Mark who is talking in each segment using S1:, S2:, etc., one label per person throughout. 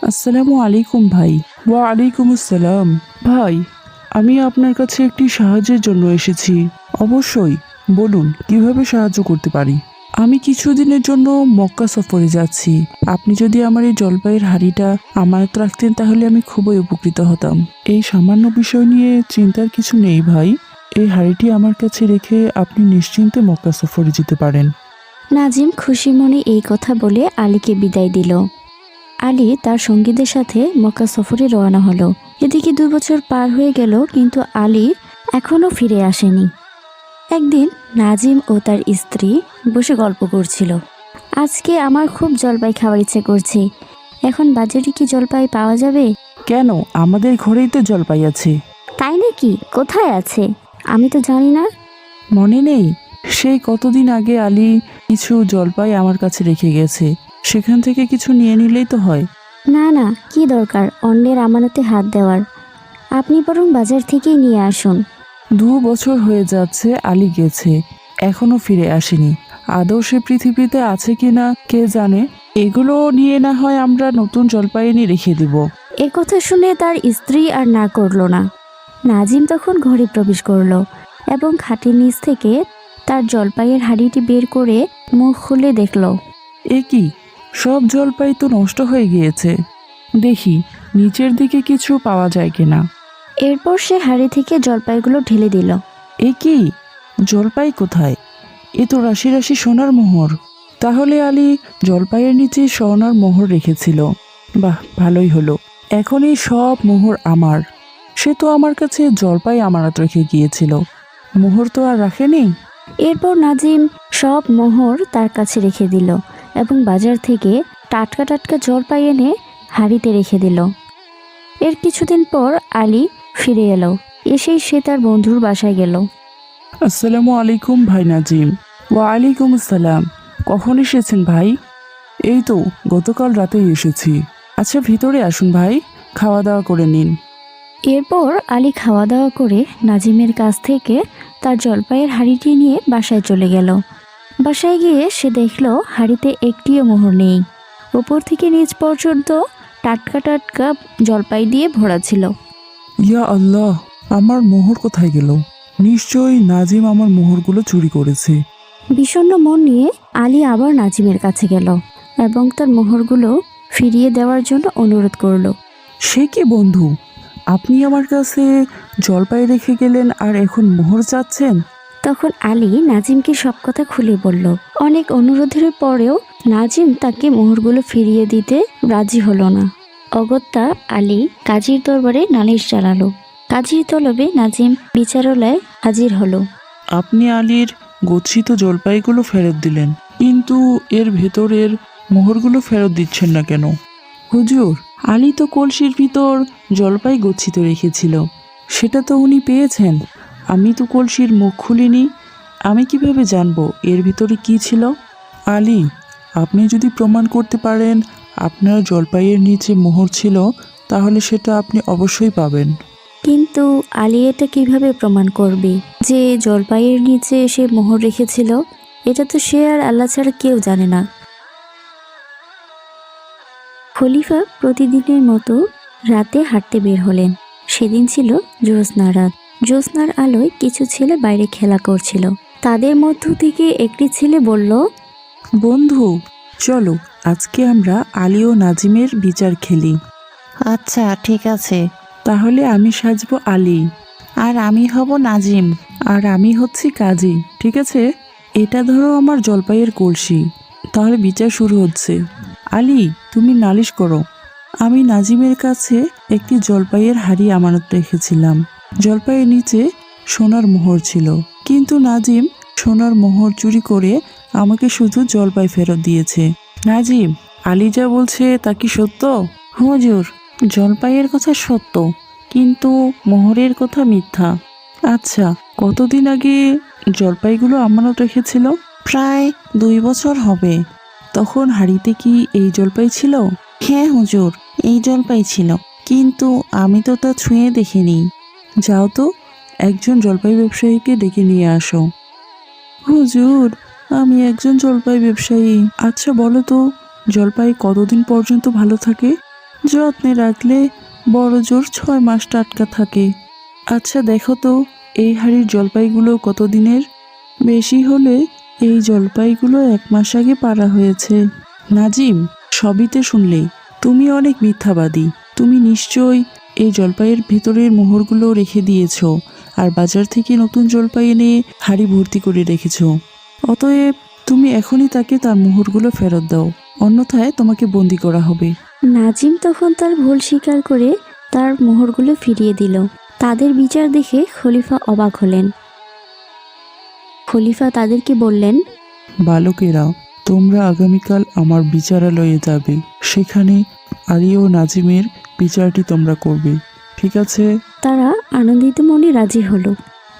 S1: আসসালামু আলাইকুম ভাই। ওয়ালাইকুম আসসালাম। ভাই, আমি আপনার কাছে একটি সাহায্যের জন্য এসেছি। অবশ্যই, বলুন কিভাবে সাহায্য করতে পারি। আমি কিছুদিনের জন্য মক্কা সফরে যাচ্ছি। আপনি যদি আমার এই জলপাইয়ের হাঁড়িটা আমানত রাখতেন তাহলে আমি খুবই উপকৃত হতাম। এই সামান্য বিষয় নিয়ে চিন্তার কিছু নেই ভাই। এই হাঁড়িটি আমার কাছে রেখে আপনি নিশ্চিন্তে মক্কা সফরে যেতে পারেন।
S2: নাজিম খুশি মনে এই কথা বলে আলীকে বিদায় দিল। আলী তার সঙ্গীদের সাথে মক্কা সফরে রওনা হলো। এদিকে 2 বছর পার হয়ে গেল, কিন্তু আলী এখনও ফিরে আসেনি। একদিন নাজিম ও তার স্ত্রী বসে গল্প করছিল। আজকে আমার খুব জলপাই খাওয়ার ইচ্ছে করছে। এখন বাজারে কি জলপাই পাওয়া যাবে?
S1: কেন, আমাদের ঘরেই তো জলপাই আছে।
S2: তাই নাকি? কোথায় আছে? আমি তো জানি না।
S1: মনে নেই? সেই কতদিন আগে আলী কিছু জলপাই আমার কাছে রেখে গেছে। সেখান থেকে কিছু নিয়ে নিলেই তো হয়।
S2: না না, কি দরকার অন্যের আমানতে হাত দেওয়ার। আপনি বরং বাজার থেকেই নিয়ে আসুন।
S1: 2 বছর হয়ে যাচ্ছে আলী গেছে, এখনো ফিরে আসেনি। আদৌ সে পৃথিবীতে আছে কিনা কে জানে। এগুলো নিয়ে না হয় আমরা নতুন জলপাই এনে রেখে দিব।
S2: এ কথা শুনে তার স্ত্রী আর না করলো না। নাজিম তখন ঘরে প্রবেশ করলো এবং খাটের নিচ থেকে তার জলপাইয়ের হাঁড়িটি বের করে মুখ খুলে দেখল।
S1: এ কি, সব জলপাই তো নষ্ট হয়ে গিয়েছে। দেখি নিচের দিকে কিছু পাওয়া যায় কিনা।
S2: এরপর সে হাঁড়ি থেকে জলপাইগুলো ঢেলে দিল।
S1: এ কি, জলপাই কোথায়? এ তো রাশি রাশি সোনার মোহর। তাহলে আলী জলপাইয়ের নিচে সোনার মোহর রেখেছিল। বাহ, ভালোই হলো। এখন এই সব মোহর আমার। সে তো আমার কাছে জলপাই আমানত রেখে গিয়েছিল, মোহর তো আর রাখেনি।
S2: এরপর নাজিম সব মোহর তার কাছে রেখে দিল এবং বাজার থেকে টাটকা টাটকা জলপাই এনে হাঁড়িতে রেখে দিল। এর কিছুদিন পর আলী ফিরে এলো। এসেই সে তার বন্ধুর বাসায় গেল।
S1: আসসালামু আলাইকুম ভাই নাজিম। ওয়ালাইকুম আসসালাম। কখন এসেছেন ভাই? এই তো গতকাল রাতেই এসেছি। আচ্ছা, ভিতরে আসুন ভাই, খাওয়া দাওয়া করে নিন।
S2: এরপর আলী খাওয়া দাওয়া করে নাজিমের কাছ থেকে তার জলপাইয়ের হাঁড়িটি নিয়ে বাসায় চলে গেল। বাসায় গিয়ে সে দেখল হাঁড়িতে একটিও মোহর নেই। উপর থেকে নিচ পর্যন্ত টাটকা টাটকা জলপাই দিয়ে ভরা ছিল।
S1: ইয়া আল্লাহ, আমার মোহর কোথায় গেল? নিশ্চয়ই নাজিম আমার মোহরগুলো চুরি করেছে।
S2: বিষণ্ণ মন নিয়ে আলী আবার নাজিমের কাছে গেল এবং তার মোহরগুলো ফিরিয়ে দেওয়ার জন্য অনুরোধ করল।
S1: সে কি বন্ধু, আপনি আমার কাছে জলপাই রেখে গেলেন আর এখন মোহর চাচ্ছেন?
S2: তখন আলী নাজিমকে সব কথা খুলে বলল। অনেক অনুরোধের পরেও নাজিম তাকে মোহরগুলো ফিরিয়ে দিতে রাজি হলো না। অগত্যা আলী কাজীর দরবারে নালিশ চালালো। কাজীর তলবে নাজিম বিচারালয়ে হাজির হলো।
S1: আপনি আলীর গচ্ছিত জলপাইগুলো ফেরত দিলেন, কিন্তু এর ভেতরের মোহরগুলো ফেরত দিচ্ছেন না কেন? হুজুর, আলী তো কলসির ভিতর জলপাই গচ্ছিত রেখেছিল, সেটা তো উনি পেয়েছেন। আমি তো কলসির মুখ খুলিনি, আমি কিভাবে জানবো এর ভিতরে কি ছিল? আলী, আপনি যদি প্রমাণ করতে পারেন আপনার জলপাইয়ের নিচে মোহর ছিল, তাহলে সেটা আপনি অবশ্যই পাবেন।
S2: কিন্তু আলী এটা কিভাবে প্রমাণ করবে যে জলপাইয়ের নিচে সে মোহর রেখেছিল? এটা তো সে আর আল্লাহ ছাড়া কেউ জানে না। খলিফা প্রতিদিনের মতো রাতে হাঁটতে বের হলেন। সেদিন ছিল জ্যোৎস্না রাত। জ্যোৎস্নার আলোয় কিছু ছেলে বাইরে খেলা করছিল। তাদের মধ্য থেকে একটি ছেলে বলল,
S1: বন্ধু, চলো আজকে আমরা আলী ও নাজিমের বিচার খেলি।
S3: আচ্ছা, ঠিক আছে।
S1: তাহলে আমি সাজবো আলী,
S3: আর আমি হব নাজিম।
S1: আর আমি হচ্ছি কাজী, ঠিক আছে? এটা ধরো আমার জলপাইয়ের কলসি। তাহলে বিচার শুরু হচ্ছে। আলী, তুমি নালিশ করো। আমি নাজিমের কাছে একটি জলপাইয়ের হাড়ি আমানত রেখেছিলাম। জলপাইয়ের নিচে সোনার মোহর ছিল, কিন্তু নাজিম সোনার মোহর চুরি করে আমাকে শুধু জলপাই ফেরত দিয়েছে। নাজিম, আলী যা বলছে তা কি সত্য? হুজুর, জলপাইয়ের কথা সত্য, কিন্তু মোহরের কথা মিথ্যা। আচ্ছা, কতদিন আগে জলপাইগুলো আমানত রেখেছিল?
S3: প্রায় 2 বছর হবে।
S1: তখন হাড়িতে কি এই জলপাই ছিল?
S3: হ্যাঁ হুজুর, এই জলপাই ছিল, কিন্তু আমি তো তা ছুঁয়ে দেখিনি।
S1: যাও তো, একজন জলপাই ব্যবসায়ীকে ডেকে নিয়ে আসো। হুজুর, আমি একজন জলপাই ব্যবসায়ী। আচ্ছা বলো তো, জলপাই কতদিন পর্যন্ত ভালো থাকে? যত্নে রাখলে বড় জোর 6 মাস টাটকা থাকে। আচ্ছা দেখো তো, এই হাড়ির জলপাইগুলো কতদিনের? বেশি হলে এই জলপাইগুলো 1 মাস আগে পাড়া হয়েছে। নাজিম, সবিতে শুনলে তুমি অনেক মিথ্যাবাদী। তুমি নিশ্চয়ই এই জলপাইয়ের ভেতরের মোহরগুলো রেখে দিয়েছো, আর বাজার থেকে নতুন জলপাই এনে হাড়ি ভর্তি করে রেখেছো। অতএব তুমি এখনই তাকে তার মোহরগুলো ফেরত দাও, অন্যথায় তোমাকে বন্দি করা হবে।
S2: নাজিম তখন তার ভুল স্বীকার করে তার মোহরগুলো ফিরিয়ে দিল। তাদের বিচার দেখে খলিফা অবাক হলেন। খলিফা তাদেরকে বললেন,
S1: বালকেরা, তোমরা আগামীকাল আমার বিচারালয়ে যাবে। সেখানে আলী ও নাজিমের বিচারটি তোমরা করবে, ঠিক আছে?
S2: তারা আনন্দিত মনে রাজি হলো।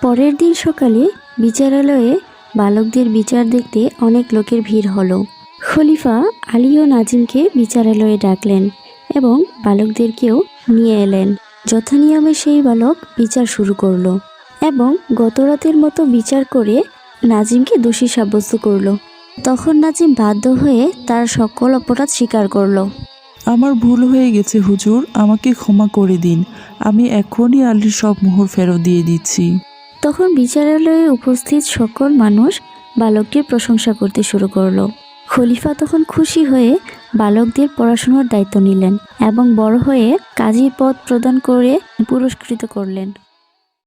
S2: পরের দিন সকালে বিচারালয়ে বালকদের বিচার দেখতে অনেক লোকের ভিড় হলো। খলিফা আলী ও নাজিমকে বিচারালয়ে ডাকলেন এবং বালকদেরকেও নিয়ে এলেন। যথানিয়মে সেই বালক বিচার শুরু করলো এবং গতরাতের মতো বিচার করে নাজিমকে দোষী সাব্যস্ত করলো। তখন নাজিম বাধ্য হয়ে তার সকল অপরাধ স্বীকার করলো।
S1: আমার ভুল হয়ে গেছে হুজুর, আমাকে ক্ষমা করে দিন। আমি এখনই আলীর সব মোহর ফেরত দিয়ে দিচ্ছি।
S2: তখন বিচারালয়ে উপস্থিত সকল মানুষ বালকটির প্রশংসা করতে শুরু করলো। খলিফা তখন খুশি হয়ে বালকদের পড়াশোনার দায়িত্ব নিলেন এবং বড় হয়ে কাজী পদ প্রদান করে পুরস্কৃত করলেন।